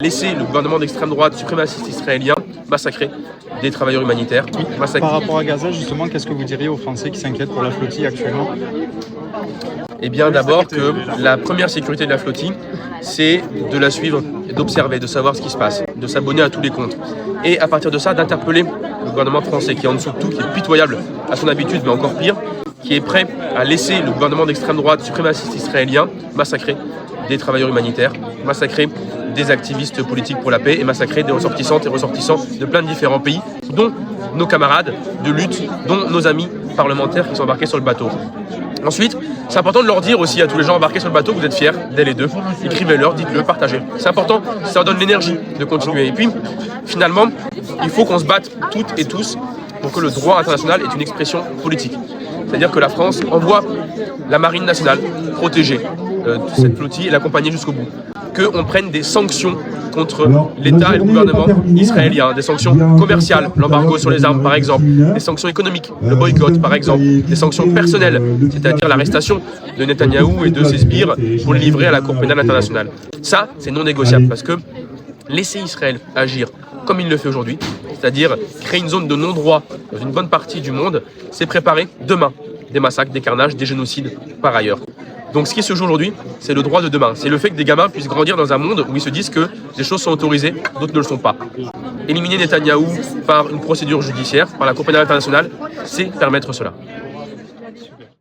Laisser le gouvernement d'extrême droite suprémaciste israélien massacrer des travailleurs humanitaires. Par rapport à Gaza, justement, qu'est-ce que vous diriez aux Français qui s'inquiètent pour la flottille actuellement? Eh bien, d'abord que la première sécurité de la flottille, c'est de la suivre, d'observer, de savoir ce qui se passe, de s'abonner à tous les comptes. Et à partir de ça, d'interpeller le gouvernement français qui est en dessous de tout, qui est pitoyable à son habitude, mais encore pire, qui est prêt à laisser le gouvernement d'extrême droite suprémaciste israélien massacrer des travailleurs humanitaires, massacrer des activistes politiques pour la paix et massacrer des ressortissantes et ressortissants de plein de différents pays, dont nos camarades de lutte, dont nos amis parlementaires qui sont embarqués sur le bateau. Ensuite, c'est important de leur dire aussi à tous les gens embarqués sur le bateau que vous êtes fiers d'elles et d'eux. Écrivez-leur, dites-le, partagez. C'est important, ça leur donne l'énergie de continuer. Et puis, finalement, il faut qu'on se batte toutes et tous pour que le droit international ait une expression politique. C'est-à-dire que la France envoie la marine nationale protéger cette flottille et l'accompagner jusqu'au bout. Qu'on prenne des sanctions contre l'État et le gouvernement israélien, des sanctions commerciales, l'embargo sur les armes par exemple, des sanctions économiques, le boycott par exemple, des sanctions personnelles, c'est-à-dire l'arrestation de Netanyahou et de ses sbires pour les livrer à la Cour pénale internationale. Ça, c'est non négociable parce que laisser Israël agir comme il le fait aujourd'hui, c'est-à-dire créer une zone de non-droit dans une bonne partie du monde, c'est préparer demain des massacres, des carnages, des génocides par ailleurs. Donc ce qui se joue aujourd'hui, c'est le droit de demain. C'est le fait que des gamins puissent grandir dans un monde où ils se disent que des choses sont autorisées, d'autres ne le sont pas. Éliminer Netanyahou par une procédure judiciaire, par la Cour pénale internationale, c'est permettre cela.